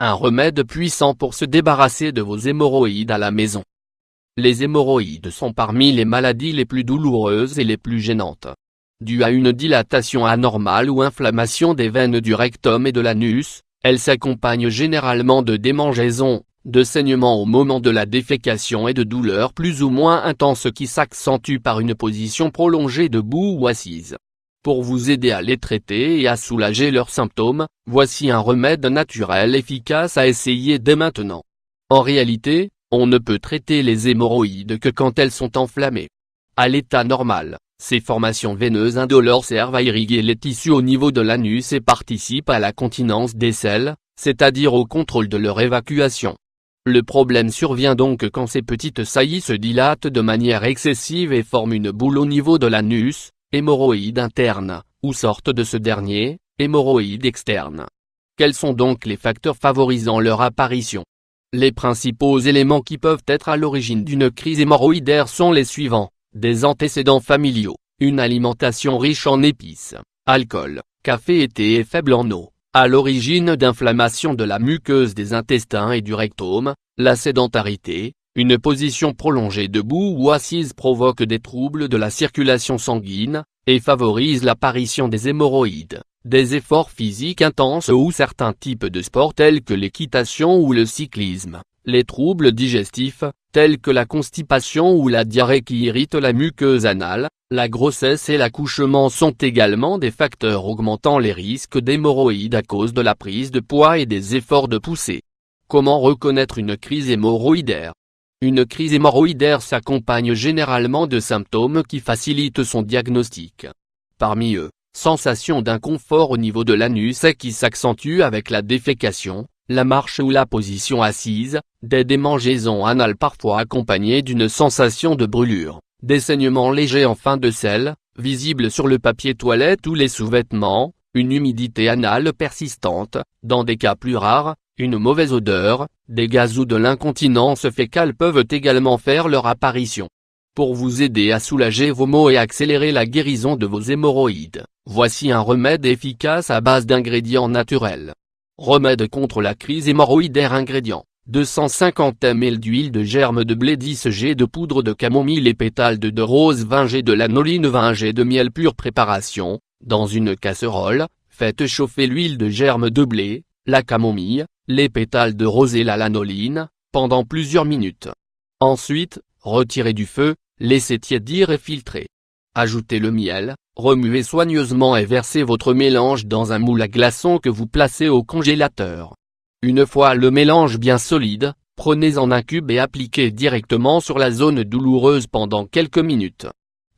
un remède puissant pour se débarrasser de vos hémorroïdes à la maison. Les hémorroïdes sont parmi les maladies les plus douloureuses et les plus gênantes. Due à une dilatation anormale ou inflammation des veines du rectum et de l'anus, elles s'accompagnent généralement de démangeaisons, de saignements au moment de la défécation et de douleurs plus ou moins intenses qui s'accentuent par une position prolongée debout ou assise. Pour vous aider à les traiter et à soulager leurs symptômes, voici un remède naturel efficace à essayer dès maintenant. En réalité, on ne peut traiter les hémorroïdes que quand elles sont enflammées. À l'état normal, ces formations veineuses indolores servent à irriguer les tissus au niveau de l'anus et participent à la continence des selles, c'est-à-dire au contrôle de leur évacuation. Le problème survient donc quand ces petites saillies se dilatent de manière excessive et forment une boule au niveau de l'anus, hémorroïde interne, ou sorte de ce dernier, hémorroïde externe. Quels sont donc les facteurs favorisant leur apparition? Les principaux éléments qui peuvent être à l'origine d'une crise hémorroïdaire sont les suivants: des antécédents familiaux, une alimentation riche en épices, alcool, café et thé et faible en eau, à l'origine d'inflammation de la muqueuse des intestins et du rectum, la sédentarité, une position prolongée debout ou assise provoque des troubles de la circulation sanguine, et favorise l'apparition des hémorroïdes, des efforts physiques intenses ou certains types de sports tels que l'équitation ou le cyclisme, les troubles digestifs, tels que la constipation ou la diarrhée qui irritent la muqueuse anale, la grossesse et l'accouchement sont également des facteurs augmentant les risques d'hémorroïdes à cause de la prise de poids et des efforts de poussée. Comment reconnaître une crise hémorroïdaire? Une crise hémorroïdaire s'accompagne généralement de symptômes qui facilitent son diagnostic. Parmi eux, sensation d'inconfort au niveau de l'anus qui s'accentue avec la défécation, la marche ou la position assise, des démangeaisons anales parfois accompagnées d'une sensation de brûlure, des saignements légers en fin de selle, visibles sur le papier toilette ou les sous-vêtements, une humidité anale persistante, dans des cas plus rares, une mauvaise odeur, des gaz ou de l'incontinence fécale peuvent également faire leur apparition. Pour vous aider à soulager vos maux et accélérer la guérison de vos hémorroïdes, voici un remède efficace à base d'ingrédients naturels. Remède contre la crise hémorroïdaire. Ingrédients: 250 ml d'huile de germe de blé, 10 g de poudre de camomille et pétales de rose, 20 g de lanoline, 20 g de miel pur. Préparation: dans une casserole, faites chauffer l'huile de germe de blé, la camomille, les pétales de rose et la lanoline, pendant plusieurs minutes. Ensuite, retirez du feu, laissez tiédir et filtrer. Ajoutez le miel, remuez soigneusement et versez votre mélange dans un moule à glaçons que vous placez au congélateur. Une fois le mélange bien solide, prenez-en un cube et appliquez directement sur la zone douloureuse pendant quelques minutes.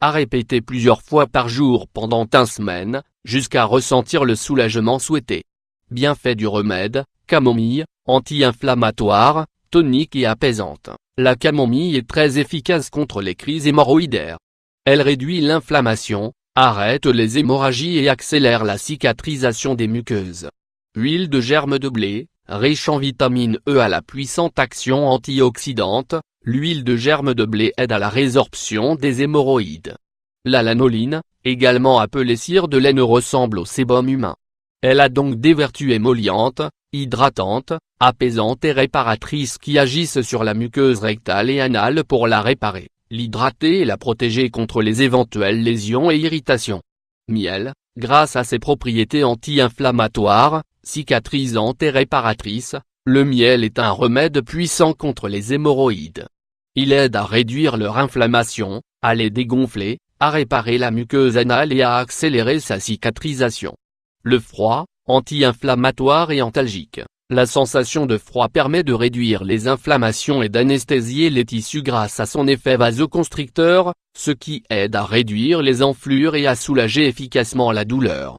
À répéter plusieurs fois par jour pendant une semaine, jusqu'à ressentir le soulagement souhaité. Bienfaits du remède: camomille, anti-inflammatoire, tonique et apaisante. La camomille est très efficace contre les crises hémorroïdaires. Elle réduit l'inflammation, arrête les hémorragies et accélère la cicatrisation des muqueuses. Huile de germe de blé, riche en vitamine E à la puissante action antioxydante, l'huile de germe de blé aide à la résorption des hémorroïdes. La lanoline, également appelée cire de laine, ressemble au sébum humain. Elle a donc des vertus émollientes, hydratantes, apaisantes et réparatrices qui agissent sur la muqueuse rectale et anale pour la réparer, l'hydrater et la protéger contre les éventuelles lésions et irritations. Miel, grâce à ses propriétés anti-inflammatoires, cicatrisantes et réparatrices, le miel est un remède puissant contre les hémorroïdes. Il aide à réduire leur inflammation, à les dégonfler, à réparer la muqueuse anale et à accélérer sa cicatrisation. Le froid, anti-inflammatoire et antalgique. La sensation de froid permet de réduire les inflammations et d'anesthésier les tissus grâce à son effet vasoconstricteur, ce qui aide à réduire les enflures et à soulager efficacement la douleur.